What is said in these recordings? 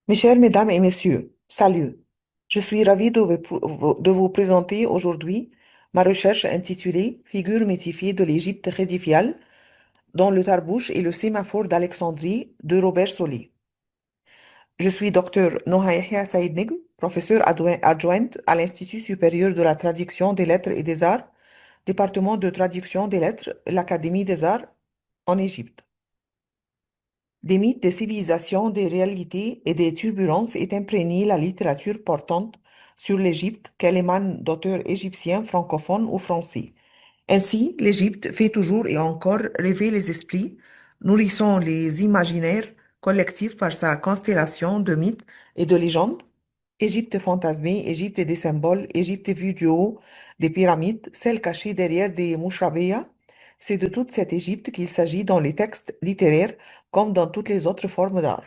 Mes chères mesdames et messieurs, salut. Je suis ravie de vous présenter aujourd'hui ma recherche intitulée Figures mythifiées de l'Égypte médiévale dans le Tarbouch et le sémaphore d'Alexandrie de Robert Solé. Je suis docteur Noha Yahya Saïd Negm, professeure adjointe à l'Institut supérieur de la traduction des lettres et des arts, département de traduction des lettres, l'Académie des arts en Égypte. Des mythes, des civilisations, des réalités et des turbulences est imprégnée la littérature portante sur l'Égypte, qu'elle émane d'auteurs égyptiens francophones ou français. Ainsi, l'Égypte fait toujours et encore rêver les esprits, nourrissant les imaginaires collectifs par sa constellation de mythes et de légendes. Égypte fantasmée, Égypte des symboles, Égypte vue du haut des pyramides, celle cachée derrière des mouchrabéas. C'est de toute cette Égypte qu'il s'agit dans les textes littéraires comme dans toutes les autres formes d'art.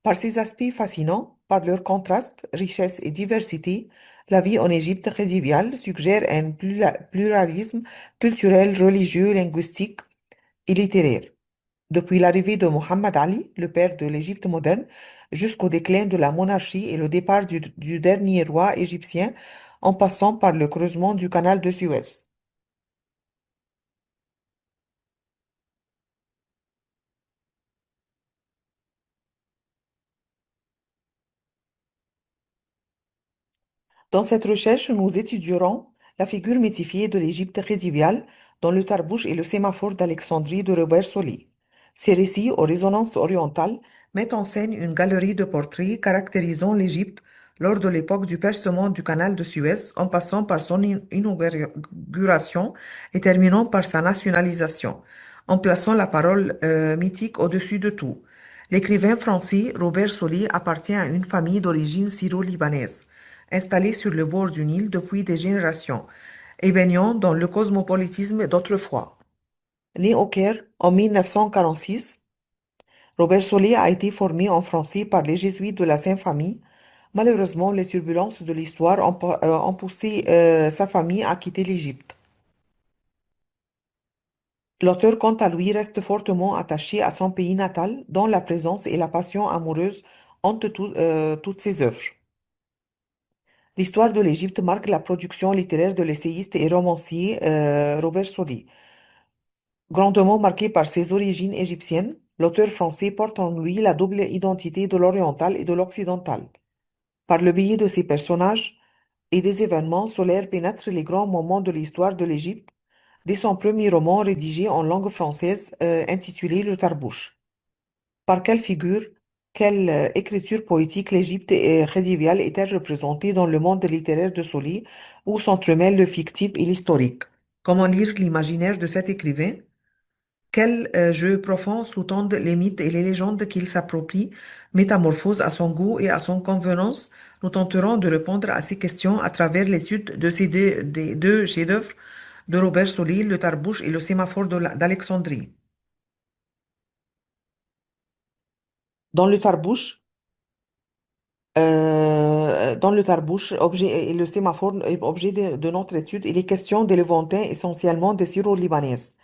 Par ses aspects fascinants, par leur contraste, richesse et diversité, la vie en Égypte médiévale suggère un pluralisme culturel, religieux, linguistique et littéraire. Depuis l'arrivée de Mohammed Ali, le père de l'Égypte moderne, jusqu'au déclin de la monarchie et le départ du dernier roi égyptien, en passant par le creusement du canal de Suez. Dans cette recherche, nous étudierons la figure mythifiée de l'Égypte médiévale dans le Tarbouch et le sémaphore d'Alexandrie de Robert Solé. Ces récits aux résonances orientales mettent en scène une galerie de portraits caractérisant l'Égypte lors de l'époque du percement du canal de Suez, en passant par son inauguration et terminant par sa nationalisation, en plaçant la parole mythique au-dessus de tout. L'écrivain français Robert Solé appartient à une famille d'origine syro-libanaise installé sur le bord du Nil depuis des générations et baignant dans le cosmopolitisme d'autrefois. Né au Caire en 1946, Robert Solé a été formé en français par les jésuites de la Sainte-Famille. Malheureusement, les turbulences de l'histoire ont poussé sa famille à quitter l'Égypte. L'auteur, quant à lui, reste fortement attaché à son pays natal, dont la présence et la passion amoureuse hantent toutes ses œuvres. L'histoire de l'Égypte marque la production littéraire de l'essayiste et romancier Robert Solé. Grandement marqué par ses origines égyptiennes, l'auteur français porte en lui la double identité de l'oriental et de l'occidental. Par le biais de ses personnages et des événements, Solaire pénètre les grands moments de l'histoire de l'Égypte dès son premier roman rédigé en langue française intitulé Le Tarbouch. Par quelle figure, quelle écriture poétique l'Égypte médiévale est-elle représentée dans le monde littéraire de Sully, où s'entremêlent le fictif et l'historique? Comment lire l'imaginaire de cet écrivain? Quels jeux profonds sous-tendent les mythes et les légendes qu'il s'approprie, métamorphose à son goût et à son convenance? Nous tenterons de répondre à ces questions à travers l'étude de des deux chefs-d'œuvre de Robert Sully, Le Tarbouch et le Sémaphore d'Alexandrie. Dans le Tarbouch, objet, et le sémaphore, objet de notre étude, il est question des Levantins, essentiellement des Syro-Libanaises.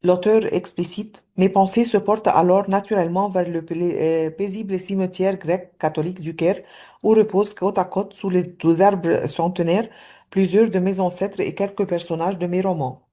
L'auteur explicite: mes pensées se portent alors naturellement vers le paisible cimetière grec catholique du Caire, où reposent côte à côte, sous les 12 arbres centenaires, plusieurs de mes ancêtres et quelques personnages de mes romans.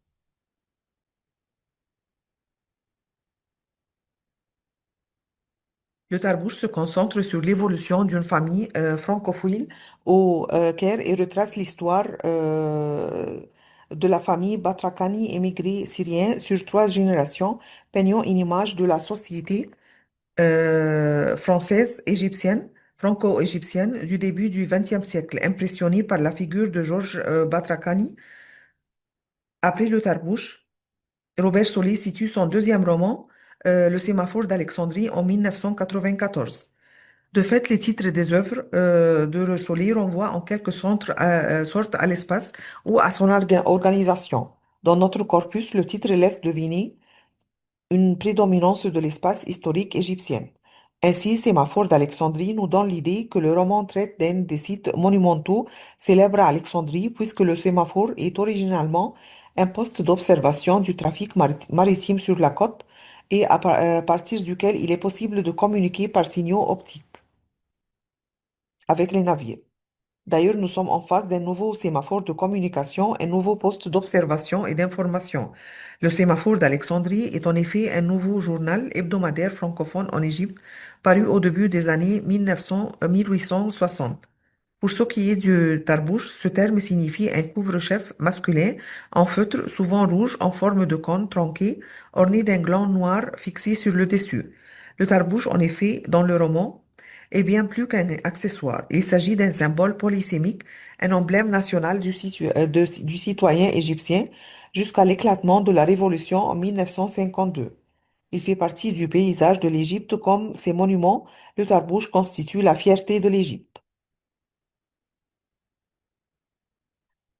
Le Tarbouch se concentre sur l'évolution d'une famille francophile au Caire et retrace l'histoire de la famille Batrakani, émigré syrien, sur 3 générations, peignant une image de la société française, égyptienne, franco-égyptienne du début du XXe siècle, impressionnée par la figure de Georges Batrakani. Après Le Tarbouch, Robert Solé situe son deuxième roman, Le Sémaphore d'Alexandrie, en 1994. De fait, les titres des œuvres de Ressoli renvoient en quelque sorte à l'espace ou à son organisation. Dans notre corpus, le titre laisse deviner une prédominance de l'espace historique égyptien. Ainsi, Sémaphore d'Alexandrie nous donne l'idée que le roman traite d'un des sites monumentaux célèbres à Alexandrie, puisque le sémaphore est originalement un poste d'observation du trafic maritime sur la côte et à partir duquel il est possible de communiquer par signaux optiques. avec les navires. D'ailleurs, nous sommes en face d'un nouveau sémaphore de communication, un nouveau poste d'observation et d'information. Le sémaphore d'Alexandrie est en effet un nouveau journal hebdomadaire francophone en Égypte, paru au début des années 1860. Pour ce qui est du tarbouche, ce terme signifie un couvre-chef masculin en feutre, souvent rouge, en forme de cône tronqué, orné d'un gland noir fixé sur le dessus. Le tarbouche, en effet, dans le roman, est bien plus qu'un accessoire. Il s'agit d'un symbole polysémique, un emblème national du citoyen égyptien jusqu'à l'éclatement de la Révolution en 1952. Il fait partie du paysage de l'Égypte comme ses monuments. Le tarbouche constitue la fierté de l'Égypte.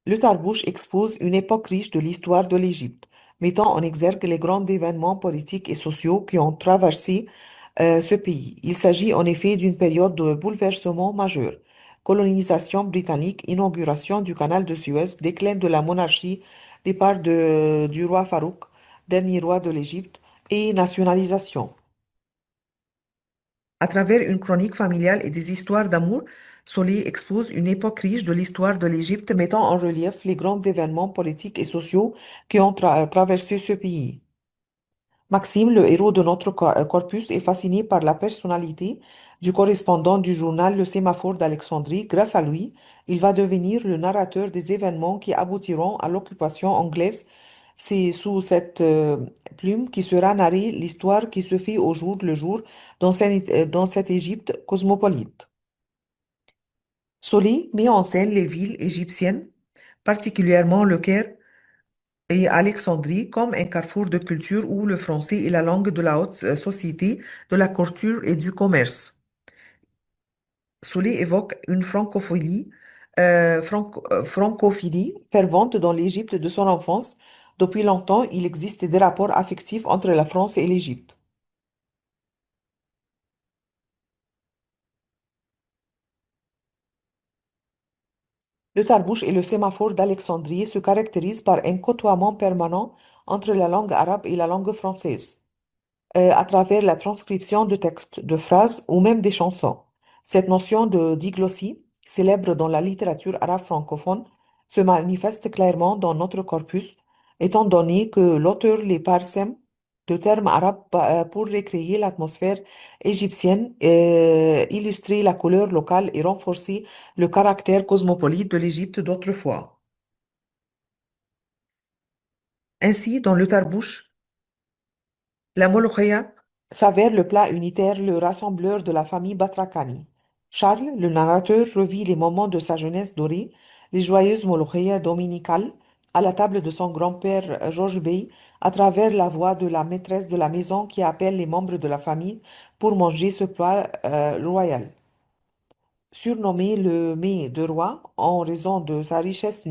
Le Tarbouch expose une époque riche de l'histoire de l'Égypte, mettant en exergue les grands événements politiques et sociaux qui ont traversé ce pays. Il s'agit en effet d'une période de bouleversement majeur. Colonisation britannique, inauguration du canal de Suez, déclin de la monarchie, départ du roi Farouk, dernier roi de l'Égypte, et nationalisation. À travers une chronique familiale et des histoires d'amour, Solé expose une époque riche de l'histoire de l'Égypte, mettant en relief les grands événements politiques et sociaux qui ont traversé ce pays. Maxime, le héros de notre corpus, est fasciné par la personnalité du correspondant du journal Le Sémaphore d'Alexandrie. Grâce à lui, il va devenir le narrateur des événements qui aboutiront à l'occupation anglaise. C'est sous cette plume qui sera narrée l'histoire qui se fait au jour le jour dans cette Égypte cosmopolite. Soli met en scène les villes égyptiennes, particulièrement le Caire et Alexandrie, comme un carrefour de culture où le français est la langue de la haute société, de la culture et du commerce. Solé évoque une francophilie fervente dans l'Égypte de son enfance. Depuis longtemps, il existe des rapports affectifs entre la France et l'Égypte. Le tarbouch et le sémaphore d'Alexandrie se caractérisent par un côtoiement permanent entre la langue arabe et la langue française, à travers la transcription de textes, de phrases ou même des chansons. Cette notion de diglossie, célèbre dans la littérature arabe francophone, se manifeste clairement dans notre corpus, étant donné que l'auteur les parsème de termes arabes pour recréer l'atmosphère égyptienne, illustrer la couleur locale et renforcer le caractère cosmopolite de l'Égypte d'autrefois. Ainsi, dans le tarbouch, la molokhia s'avère le plat unitaire, le rassembleur de la famille Batrakani. Charles, le narrateur, revit les moments de sa jeunesse dorée, les joyeuses molokhia dominicales, à la table de son grand-père Georges Bey, à travers la voix de la maîtresse de la maison qui appelle les membres de la famille pour manger ce plat royal. Surnommé le mets de roi en raison de sa richesse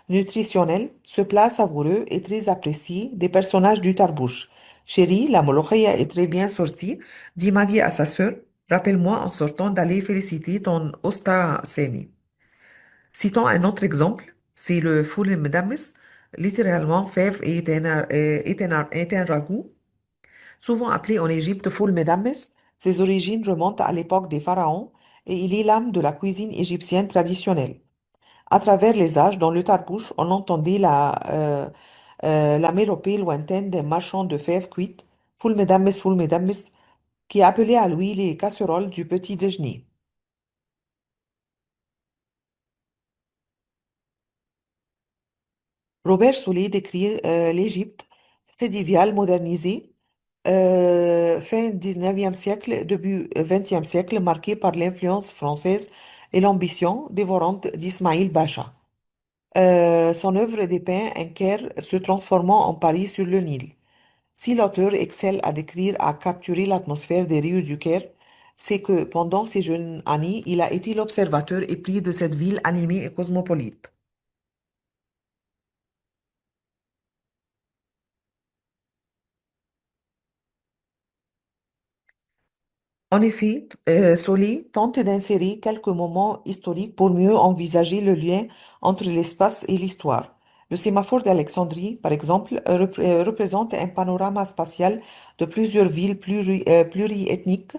nutritionnelle, ce plat savoureux est très apprécié des personnages du tarbouche. Chérie, la molokhia est très bien sortie, dit Maggie à sa sœur. Rappelle-moi en sortant d'aller féliciter ton Osta Semi. Citons un autre exemple, c'est le foul medames, littéralement fève est un ragoût souvent appelé en Égypte foul medames. Ses origines remontent à l'époque des pharaons et il est l'âme de la cuisine égyptienne traditionnelle. À travers les âges, dans le tarbouche, on entendait la mélopée lointaine des marchands de fèves cuites, foul medames, qui appelaient à lui les casseroles du petit déjeuner. Robert Soulet décrit l'Égypte prédiviale modernisée, fin 19e siècle, début 20e siècle, marquée par l'influence française et l'ambition dévorante d'Ismaïl Bacha. Son œuvre dépeint un Caire se transformant en Paris sur le Nil. Si l'auteur excelle à décrire, à capturer l'atmosphère des rues du Caire, c'est que pendant ses jeunes années, il a été l'observateur épris de cette ville animée et cosmopolite. En effet, Soli tente d'insérer quelques moments historiques pour mieux envisager le lien entre l'espace et l'histoire. Le sémaphore d'Alexandrie, par exemple, représente un panorama spatial de plusieurs villes pluriethniques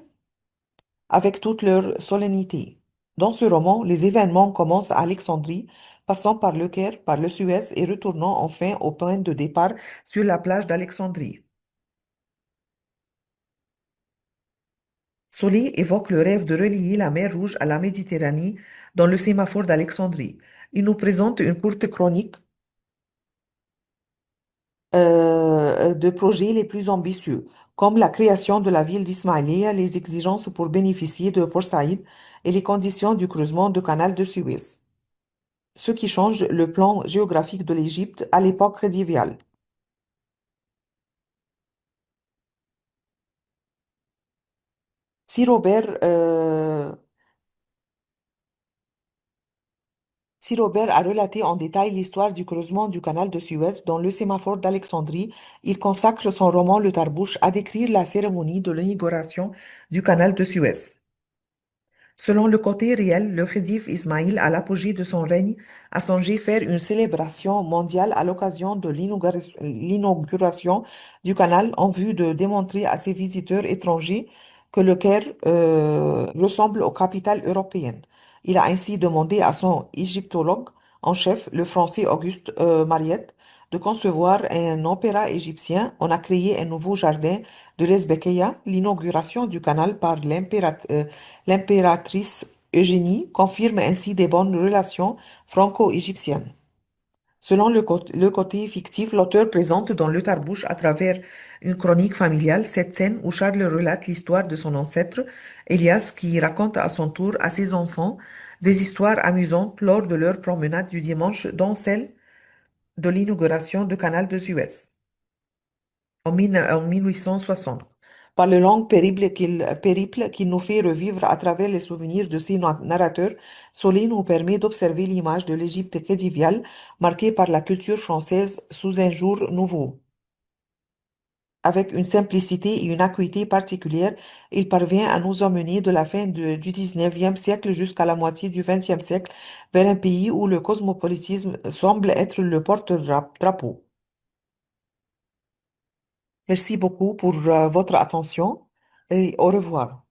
avec toute leur solennité. Dans ce roman, les événements commencent à Alexandrie, passant par le Caire, par le Suez et retournant enfin au point de départ sur la plage d'Alexandrie. Solé évoque le rêve de relier la mer Rouge à la Méditerranée dans le sémaphore d'Alexandrie. Il nous présente une courte chronique de projets les plus ambitieux, comme la création de la ville d'Ismaïlia, les exigences pour bénéficier de Port Saïd et les conditions du creusement du canal de Suez, ce qui change le plan géographique de l'Égypte à l'époque médiévale. Si Robert, euh, Si Robert a relaté en détail l'histoire du creusement du canal de Suez dans le sémaphore d'Alexandrie, il consacre son roman Le Tarbouche à décrire la cérémonie de l'inauguration du canal de Suez. Selon le côté réel, le khedive Ismaïl, à l'apogée de son règne, a songé faire une célébration mondiale à l'occasion de l'inauguration du canal en vue de démontrer à ses visiteurs étrangers que le Caire ressemble aux capitales européennes. Il a ainsi demandé à son égyptologue en chef, le français Auguste Mariette, de concevoir un opéra égyptien. On a créé un nouveau jardin de l'Ezbekeya. L'inauguration du canal par l'impératrice Eugénie confirme ainsi des bonnes relations franco-égyptiennes. Selon le côté fictif, l'auteur présente dans Le Tarbouche, à travers une chronique familiale, cette scène où Charles relate l'histoire de son ancêtre, Elias, qui raconte à son tour à ses enfants des histoires amusantes lors de leur promenade du dimanche, dont celle de l'inauguration du canal de Suez en 1860. Par le long périple qu'il nous fait revivre à travers les souvenirs de ces narrateurs, Solé nous permet d'observer l'image de l'Égypte médiévale marquée par la culture française sous un jour nouveau. Avec une simplicité et une acuité particulière, il parvient à nous emmener de la fin du 19e siècle jusqu'à la moitié du 20e siècle vers un pays où le cosmopolitisme semble être le porte-drapeau. Merci beaucoup pour votre attention et au revoir.